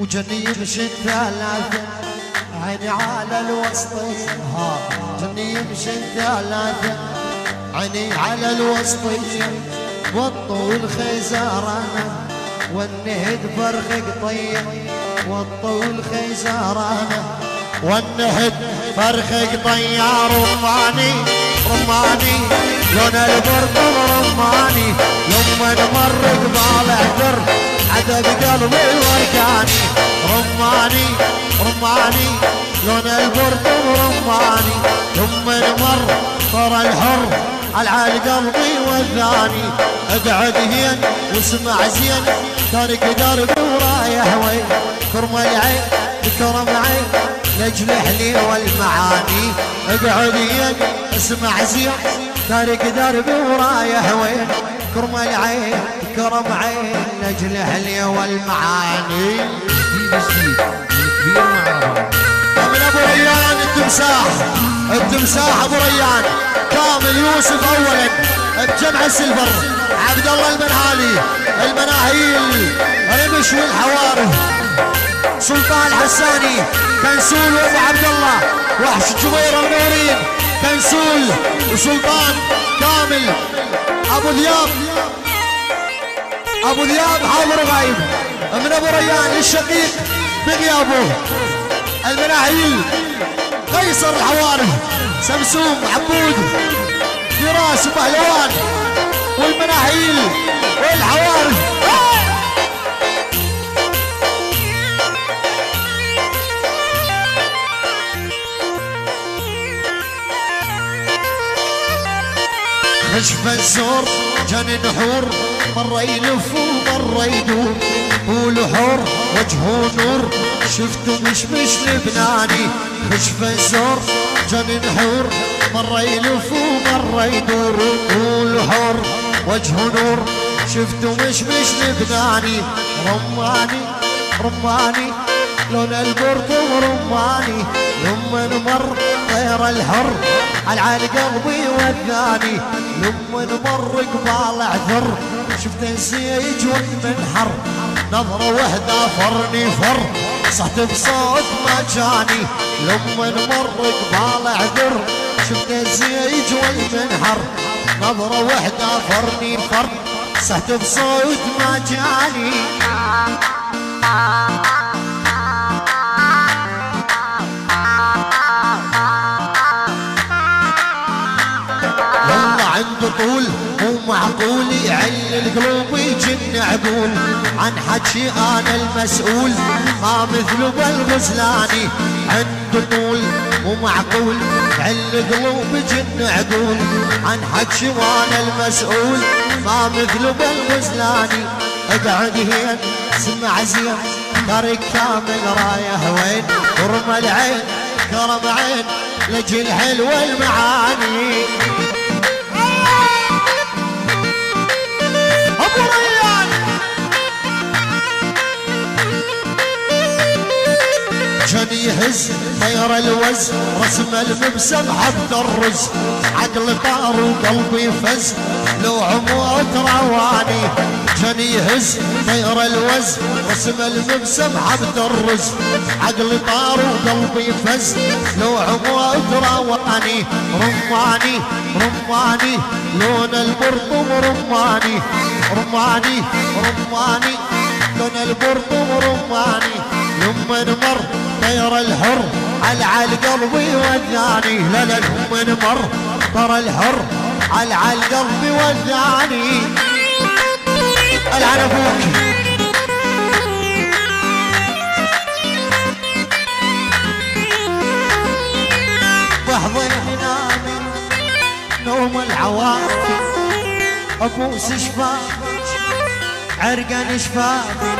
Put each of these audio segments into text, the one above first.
وجني يمشي الثلاثة عيني على الوسطية، جني يمشي الثلاثة عيني على الوسطية، والطول خيزرانة والنهد فرخ قطية، والطول خيزرانة والنهد فرخ قطية، رماني رماني لون البرطم رماني، يما نمر قبال اعذر عذب قلبي وركاني، رماني رماني لون البرطم رماني، يما نمر طر الحر على قلبي والثاني، اقعد هين واسمع زين تارك دربي ورايح وين، كرم العين كرم عين لاجل اهلي والمعاني، اقعد هين اسمع زين تارك دربي ورايح وين، كرم العين كرم عين لاجل اهلي والمعاني. جديد كبير معرفة من ابو ريان التمساح، التمساح ابو ريان كامل يوسف اولا بجمع السلفر، عبد الله المنهالي المناهيل رمش والحوارث، سلطان حساني كنسول وابو عبد الله، وحش جبيره منورين كنسول وسلطان كامل، ابو ذياب ابو ذياب حاضر غايب من ابو ريان للشقيق بغيابه، المناهيل قيصر الحوارث سمسوم عبود فراس وبهلوان والمناهيل والحوارث. خشف الزور جن نحور مرة يلف ومرة يدور، طول حور وجهه نور شفته مش لبناني، خشف الزور جن نحور مرة يلف ومرة يدور، طول حور وجهه نور شفته مش لبناني، رماني رماني لون البرطم رماني، لما نمر طير الحر على قلبي والثاني، لما نمر قبال اعذر شفت الزيج والمنحر، نظرة وحدة فرني فر صحت بصوت ما جاني، لما نمر قبال اعذر شفت الزيج والمنحر، نظرة وحدة فرني فر صحت بصوت ما جاني. عنده طول مو معقول يعلي القلوب يجن عقول، عن حكي انا المسؤول ما مثله بالغزلاني، عنده طول مو معقول يعلي القلوب يجن عقول، عن حكي وانا المسؤول ما مثله بالغزلاني، اقعد هين اسمع زين طريق كامل رايح وين، كرم العين كرم عين لجل حلوه المعاني. ابو ريان جن يهز طير الوز رسم المبسم حب الرز، عقل طار وقلبي فز لو عموت رواني، جن يهز طير الوز رسم المبسم حب الرز، عقل طار وقلبي فز لو عموت رواني، رماني رماني لون البرطم رماني، رماني رماني لون البرطم رماني، لما نمر طير الحر على قلبي والثاني، لا لا لما نمر طر الحر على قلبي والثاني. العن ابوك بحضن نامي نوم العواطف، ابوس شفافي عرقان شفافي،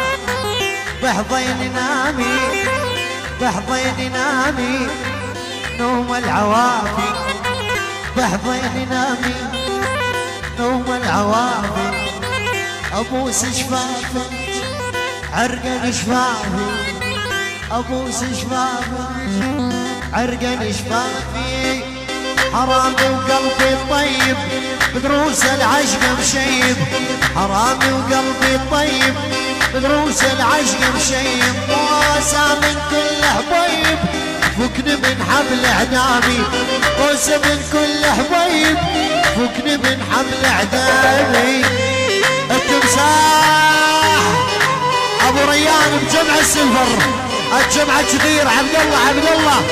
بحضن نامي بحضن نامي نوم العوافي، بحضن نامي نوم العوافي، ابوس شفافي عرقان شفافي، ابوس شفافي عرقان شفافي، حرامي وقلبي طيب بدروس العشق مشيب، حرامي وقلبي طيب بدروس العشق مشيب موسى من كل حبيب فكني من حبل اعدامي موسى من كل حبيب فكني من حبل اعدامي التمساح ابو ريان بجمع السلفر الجمعة كثير عبد الله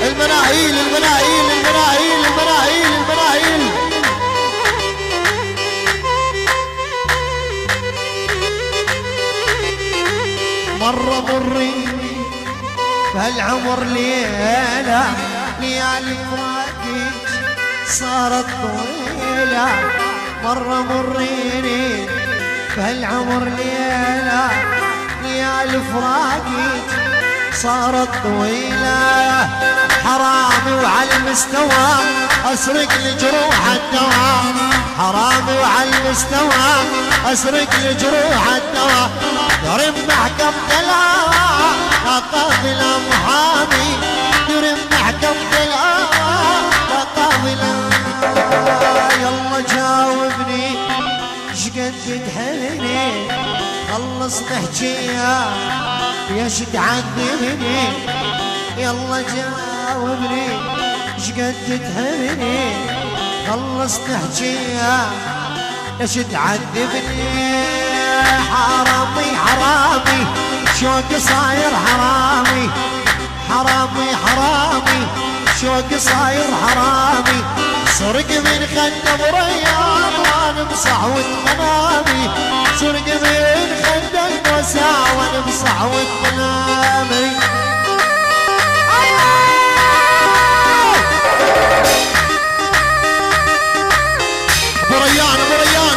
المناهيل المناهيل المناهيل المناهيل المناهيل مرة مريني بهالعمر ليلة ليالي فراقك صارت طويلة مرة مريني بهالعمر ليلة ليالي فراقك صارت طويلة حرامي وعلى المستوى اسرق لجروح الدواء حرامي وعلى المستوى اسرق لجروح الدواء يرم محكمة الهوى قاضي محامي يرم محكمة الهوى قاضي يلا جاوبني شقد تحلني خلص نحكيها يا شد عذبني يلا جاوبني شقد تحبني خلص نحكيها يا شد عذبني حرامي حرامي شوق صاير حرامي حرامي حرامي شوق صاير حرامي سرق من خدم ريان وانا مصحوة منامي سرق من خدم وسع وانا مصحوة منامي ابو ريان ابو ريان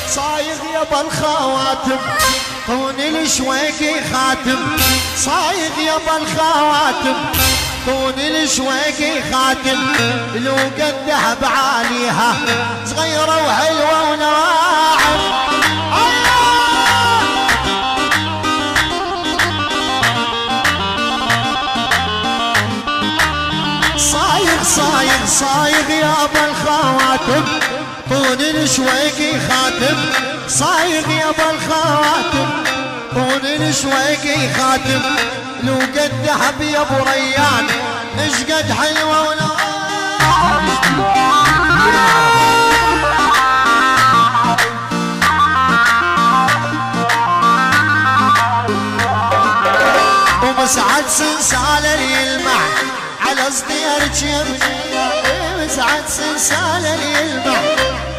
صايغ يابا الخواتم طوني الشويقي خاتم صايغ يابا الخواتم طوني الشويقي خاتم لو قد ذهب عليها صغيرة وحلوة ونواعم صايغ صايغ يابا الخواتم طوني الشويقي خاتم صايغ يابا الخواتم طوني الشويقي خاتم لو قد ذهب يا ابو ريان اش قد حلوه ولا ومسعد سنسالة يلمع على صديرك يا بني مسعد سنسالة يلمع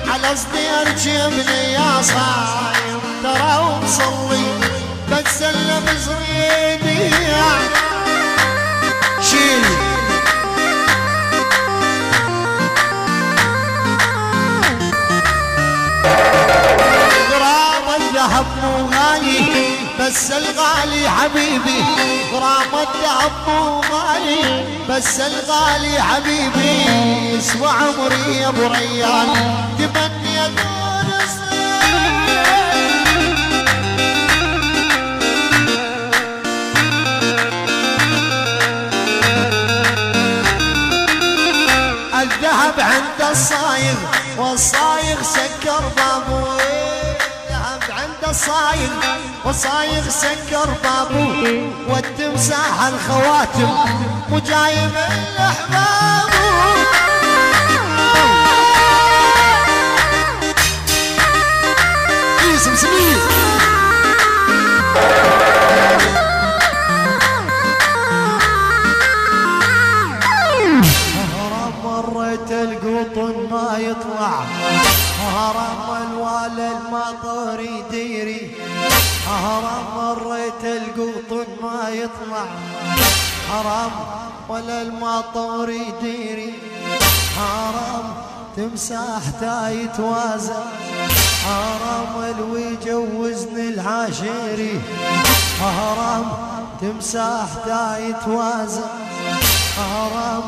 على صديرك يا بني يا صايم ترى ومصلي بتسلم زريدي شيل غرام الذهب مو غالي بس الغالي حبيبي غرام الذهب مو غالي بس الغالي حبيبي يسوى عمري يا ابو ريان تمني اكون الذهب عند الصايغ والصايغ سكر بابو الذهب عند الصايغ والصايغ سكر بابو والتمساح الخواتم وجايب الاحباب اسم سمير مريت القطن ما يطلع هرم الوالد المطر يديري هرم مريت القطن ما يطلع حرام ولا المطر يديري حرام تمساح يتوازى حرام الوي يجوزني العاشري حرام تمساح يتوازى حرام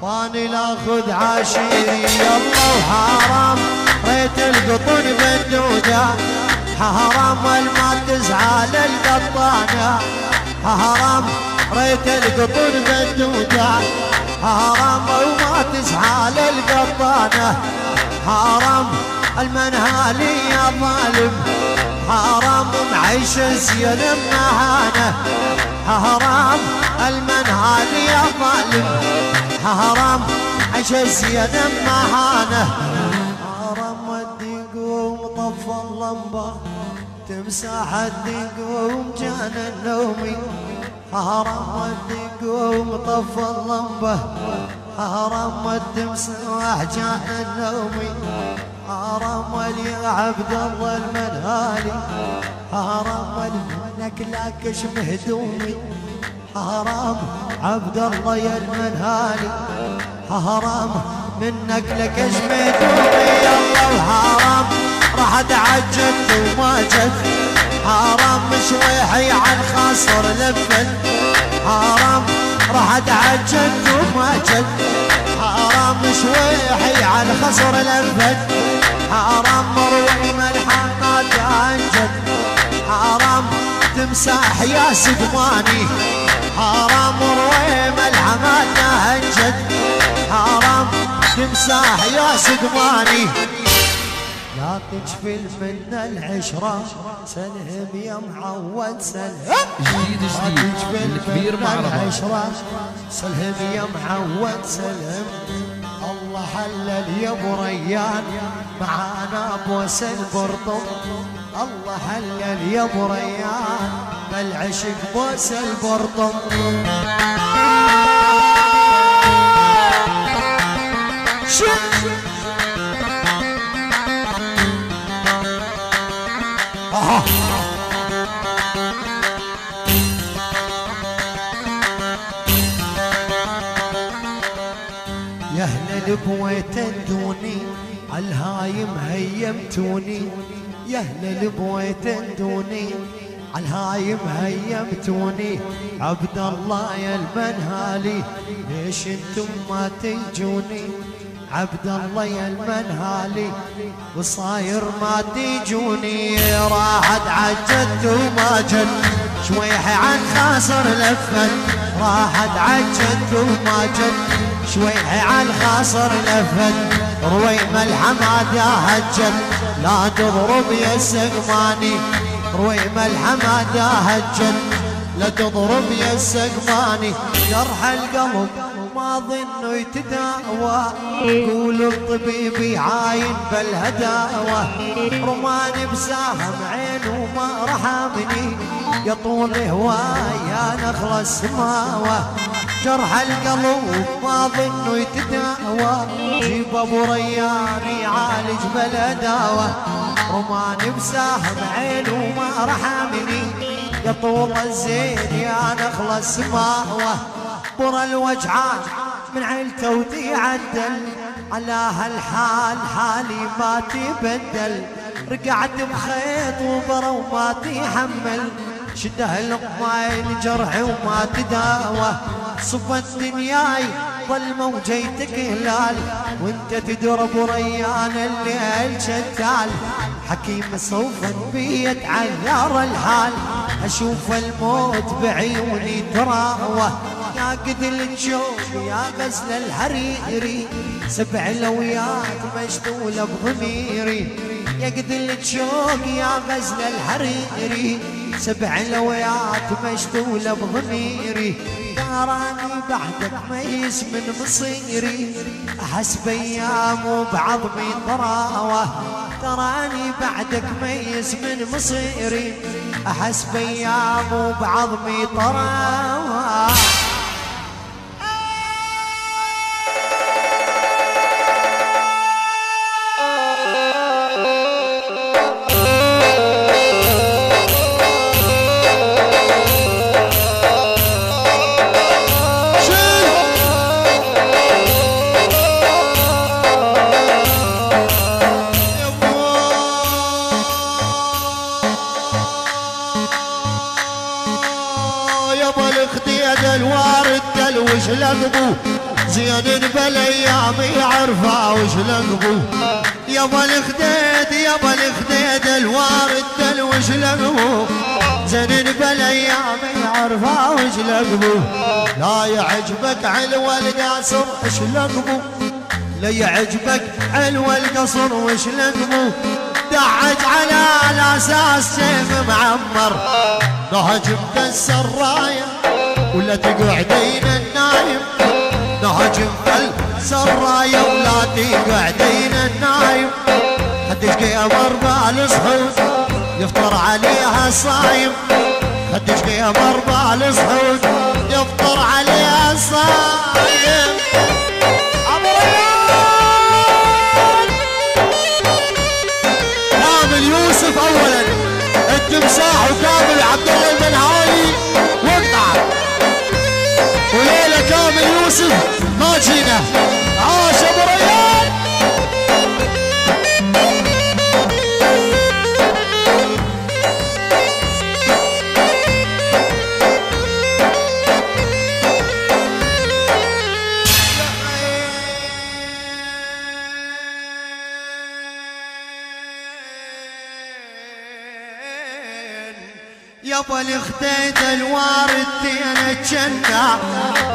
باني لاخذ عاشيري يلا وحرام ريت القطن بالدودة حرام الما تزعل القطانة حرام ريت القطن بدودة هرم وما تسعى للقطانة هرم المنهالي يا ظالم هرم معيش زين مهانة هرم المنهالي يا ظالم هرم عيش زين مهانة هرم الدقوم طفى اللمبة تمسح الدقوم جان النومي هرم الدقوم طفى اللمبة هرم التمسح جان النومي هرم يا عبد الله المنهالي هرم منك لاكش مهدومي هرم عبد الله يا المنهالي هرم منك لكش مهدومي يلا وهرم راح تعجلت وما جت هرم شويحي عن خاصر لفت هرم راح تعجلت وما جت هرم شويحي عن خصر لفت هرم مروي ملحمات انجد هرم تمساح يا سقماني هرم مروي ملحمات انجد هرم تمساح يا سقماني لا تجفل من العشرة سلهم يا معود سلهم جديد الكبير مع العشرة سلهم يا معود سلهم الله حلل يا ابو ريان معانا بوس البرطم الله حلل يا ابو ريان بالعشق بوس البرطم يا اهل البويت اندوني عالهايم هيمتوني يا اهل البويت اندوني عالهايم هيمتوني عبد الله يا المنهالي ليش انتم ما تيجوني عبد الله يا المنهالي وصاير ما تيجوني راحت عجلت وما جت شويحي عن خاصر لفت راحت عجلت وما جت شويحي عن خاصر لفت رويمة الحماد يا هجت لا تضرب يا السقماني رويمة الحماد يا هجت لا تضرب يا السقماني جرح القلب ما ظنه يتداوى قول الطبيب يعاين بالهداوى رماني بساهم عينه ما رحمني يا طول هوايا نخلى السماوة جرح القلب ما ظنه يتداوى جيب ابو ريان يعالج بالهداوى رماني بساهم عينه ما رحمني يا طول الزين يا نخلى السماوة برا الوجعان من عيلته وتيعدل على هالحال حالي ما تبدل رقعت بخيط وبرا وما تحمل شده لقماي الجرح وما تداوى صفت دنياي ظل موجيتك هلال وانت تدرب ريان الليل شتال حكيم صوفا بيت عذار الحال اشوف الموت بعيوني تراوى يا قتل الشوق يا غزل الحريري سبع لويات مشتولة بضميري يا قتل الشوق يا غزل الحريري سبع لويات مشتولة بضميري تراني بعدك ميس من مصيري احس بايام وبعظمي طراوه تراني بعدك ميس من مصيري احس بايام وبعظمي طراوه وش لقبو زين بالايام يعرفه وش لقبو يابا الخديد يابا الخديد الوارد دلوش لقبو زين بالايام يعرفها وش لقبو لا يعجبك علوى القصر اش لقبو لا يعجبك علوى القصر وش لقبو دعج على الاساس سيف معمر نهج مكسر رايه ولا تقعدين النايم نهج مكسر رايه ولا تقعدين النايم خدش قمر بالصحود يفطر عليها صايم خدش قمر بالصحود يفطر عليها صايم ابو ريان كامل يوسف اولا التمساح وكامل عبد الله المنهاوي واقطع وليله كامل يوسف ما جينا عاش ابو ريان يابا الخديد الوارد دينا الجنة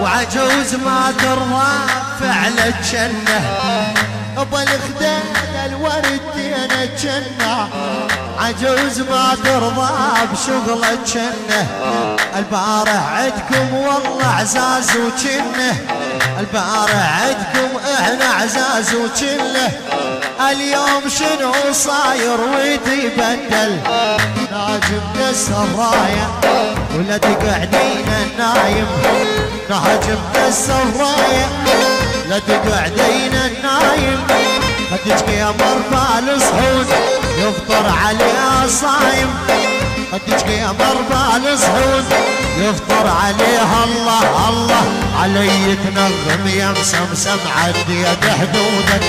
وعجوز ما ترضى فعل الجنة يابا الخديد الوارد دينا الجنة عجوز ما ترضى بشغل الجنة البارح عدكم والله عزاز وجنة البارح عدكم احنا عزاز وجنة اليوم شنو صاير ويتبدل ناجم كسر رايه ولا تقعدين النايم ناجم كسر رايه لا تقعدين النايم خدش قمر بالصحود يفطر عليها صايم خدش قمر بالصحود يفطر عليها الله الله علي تنغم يا مسمسم عديت حدودك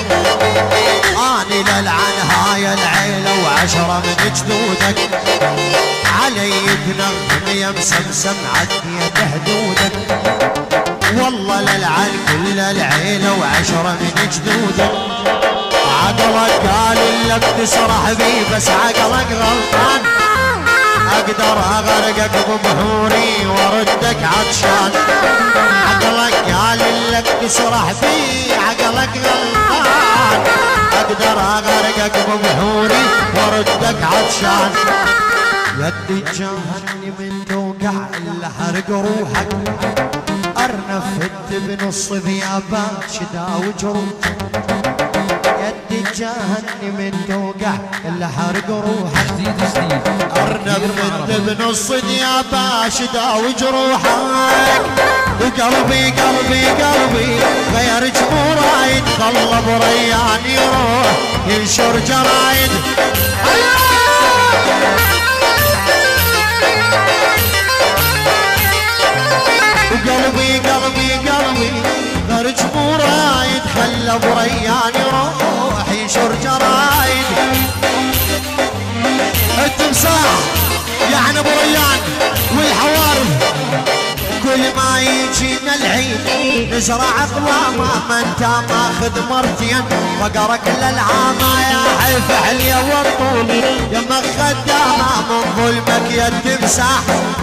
اني للعن هاي العيله وعشره من جدودك علي تنغم يا مسمسم عديت حدودك والله للعن كل العيله وعشره من جدودك عقلك قال لك تسرح بي بس عقلك غلطان اقدر اغرقك ببحوري واردك عطشان عقلك قال لك تسرح بي عقلك غلطان اقدر اغرقك ببحوري واردك عطشان يدي جهني من توقع الا حرق روحك ارنفت بنص ثيابك شدا وجروحك يدي جهني من توقع الا حرق روحك ارنفت بنص ثيابك شدا وجروحك وقلبي قلبي قلبي غير جمهور رايد طلب ريان يروح ينشر جرايد وقلبي قلبي قلبي غير جمهور رايد خلى بريان يروح ينشر جرايد التمساح يعني ابو ريان والحوارب كل ما يجينا العيد نزرع اقوامه ما انت ماخذ مرتين فقرك للعامه يا حيف عليا والطول يمك خدامه من ظلمك يا التمساح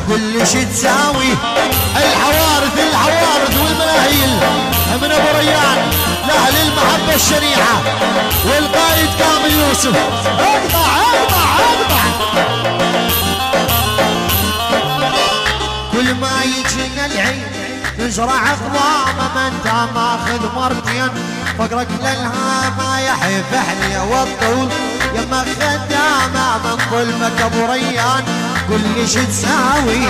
كل شي تساوي الحوارث والملاهيل من ابو ريان لاهل المحبه الشريعه والقائد كامل يوسف اقطع كل ما يجينا العيد نزرع اقوامه ما انت ماخذ مرتين فقرك للهامه يحيف احلي والطول يما خدامه من ظلمك ابو ريان كل شي تساوي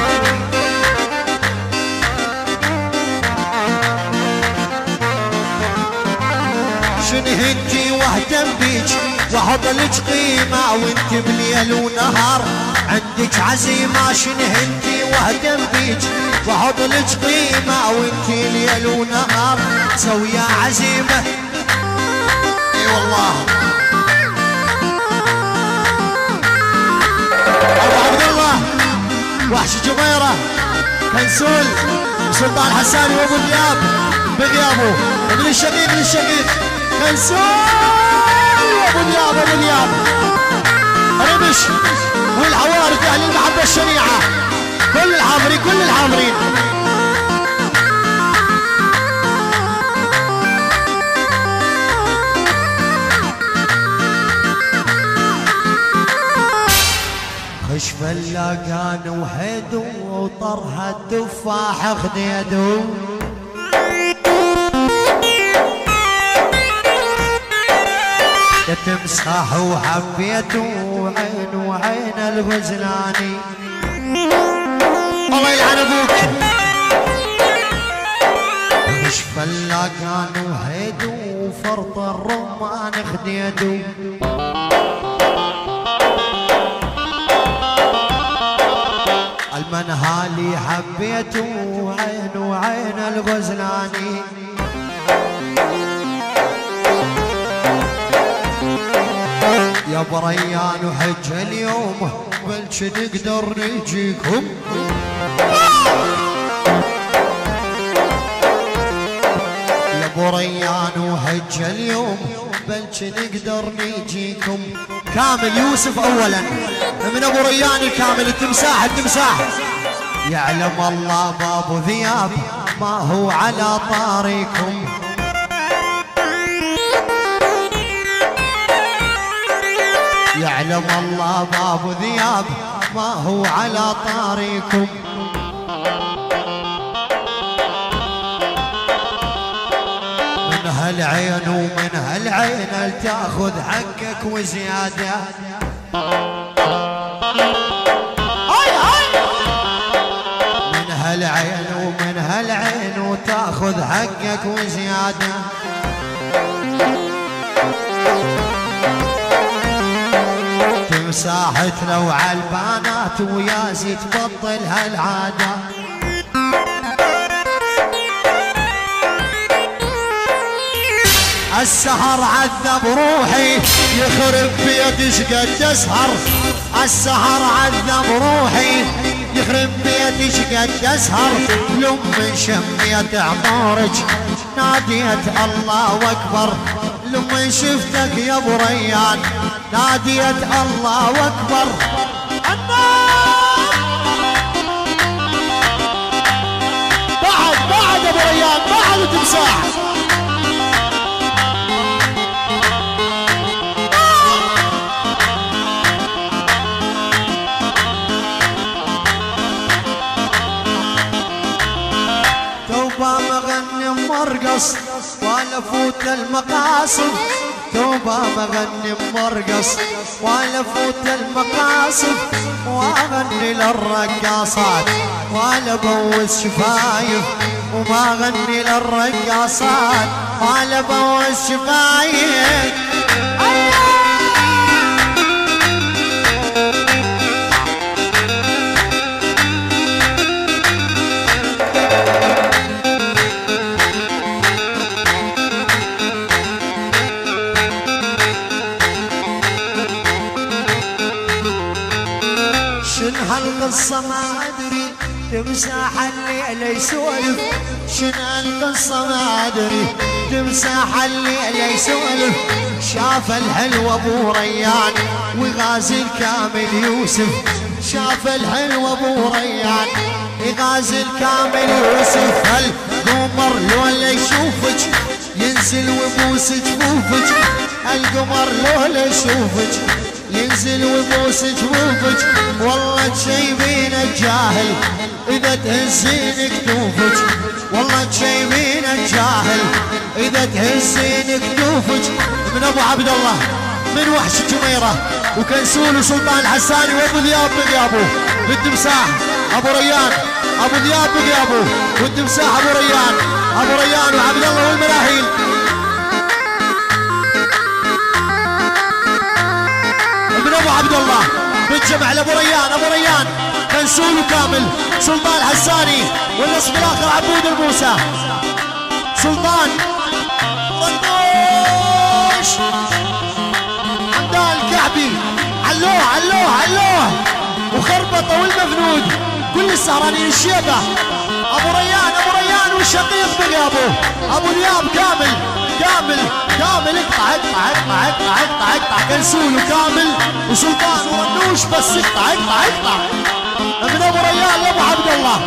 شنهنتي واهتم بيك واحط لك قيمه وانت بليل ونهار عندك عزيمه شنهنتي واهتم بيك واحط لك قيمه وانت ليل ونهار سويا عزيمه اي والله ابو عبد الله وحش جميره كنسول سلطان حساني وابو دياب بغيابه ابن الشقيق كنسول ابو ذياب ابو ذياب رمش والعوارض اهل المحبه الشنيعه كل الحاضرين كل الحاضرين. خش فلاقان وحدو وطرها التفاح خديدو تمسح وحبيته وعين وعين الغزلاني الله يلعن ابوك. خش فلاقان وحدو وفرط الرمان خديدو المنهالي حبيته وعين وعين الغزلاني يا بريان وحج اليوم بلش نقدر نجيكم يا بريان وحج اليوم بلش نقدر نجيكم. كامل يوسف اولا من ابو ريان الكامل التمساح التمساح يعلم الله بابو ذياب ما هو على طاريكم يعلم الله بابو ذياب ما هو على طاريكم. من هالعين ومن هالعين تاخذ حقك وزياده من هالعين ومن هالعين وتاخذ حقك وزياده. تمساحتنا وعالبانات ويازي تبطل هالعاده السهر عذب روحي يخرب بيت شقد اسهر السهر عذب روحي يخرب بيت شقد اسهر لما شميت عمارك ناديت الله اكبر لما شفتك يا ابو ريان ناديت الله اكبر. بعد ابو ريان بعد تمساح توبه مغني مرقص ولا فوت المقاصد توبه مغني مرقص ولا فوت المقاصد واغني للرقاصات ولا بوس شفايف وما غني للرقاصات ولا بوس شفايف. هالقصة ما أدري تمساح الليلة يسولف شن هالقصة ما أدري تمساح الليلة يسولف شاف الحلو أبو ريان وغازي الكامل يوسف شاف الحلو أبو ريان وغازي الكامل يوسف القمر لولا يشوفك ينزل ويبوس جفوفك القمر لولا يشوفك ينزل ويبوس جفوفك والله تشيبين الجاهل اذا تهزين كتوفك والله تشيبين الجاهل اذا تهزين كتوفك. من ابو عبد الله من وحش جميره وكنسول وسلطان الحساني وابو ذياب بغيابه بالتمساح ابو ريان ابو ذياب بغيابه والتمساح ابو ريان وعبد الله والمراحيل. من ابو عبد الله بتجمع لابو ريان كنسول وكامل سلطان الحساني والنصب الاخر عبود الموسى سلطان طنوش حمدان الكعبي علوه وخربطه والمفنود كل السهرانين الشيبه ابو ريان والشقيق بغيابه ابو ذياب كامل كامل كامل اقطع اقطع اقطع اقطع اقطع اقطع كنسول وكامل وسلطان ونوش بس اقطع اقطع اقطع من ابو ريان لابو عبد الله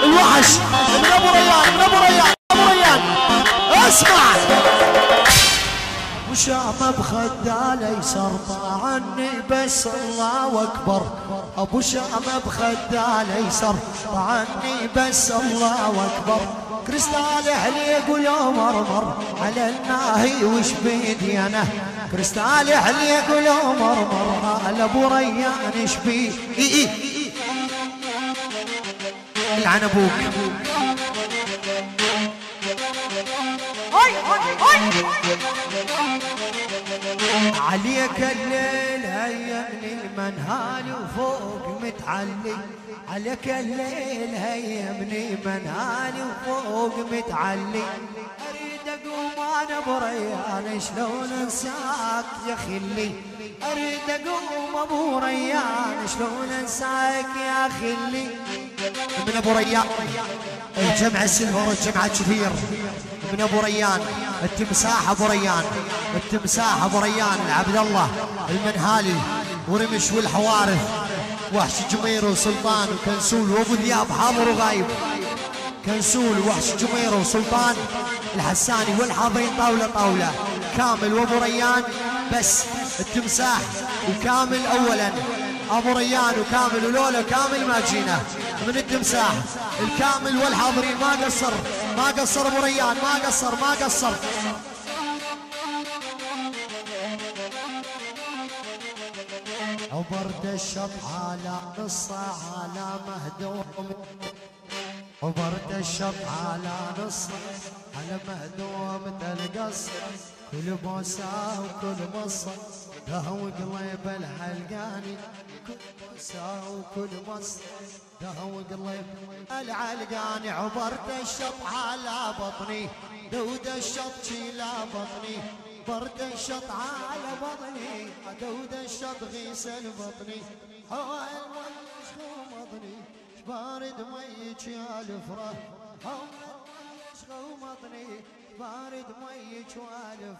الوحش من ابو ريان من ابو ريان ابو ريان اسمع وشامه بخده الايسر طعني بس الله اكبر ابو شامه بخده الايسر طعني بس الله اكبر كريستال عليك ولو مرمر على الناهي وش بيدي انا كريستال عليك ولو مرمر على ابو ريان ايش بي العن ابوك عليك الليل هيمني المنهال وفوق متعلي عليك الليل هيمني منهالي وفوق متعلي اريد اقوم انا بريان شلون انساك يا خلي اريد اقوم ابو ريان شلون انساك يا خلي من ابو ريان الجمع السلفر والجمع كثير من ابو ريان التمساح ابو ريان التمساح ابو ريان عبد الله المنهالي ورمش والحوارث وحش جمير وسلطان وكنسول وابو ذياب حاضر وغايب كنسول وحش جمير وسلطان الحساني والحاضرين طاوله طاوله كامل وابو ريان بس التمساح وكامل اولا ابو ريان وكامل ولولا كامل ما جينا من التمساح الكامل والحاضرين ما قصر ابو ريان ما قصر وبرد الشط على نص على مهدوم وبرد الشط على نص على مهدوم القص كل بوسه وكل مصه دهو قليب الحلقاني كل بوسه وكل مصه دهو قليب العلقاني عبرت الشط على بطني دود الشط شيلا بطني برد الشط على بطني دود الشط غيسل بطني هو المي شغومضني بارد ميك يا الفرح هو شغومضني بارد ميك يا الفرح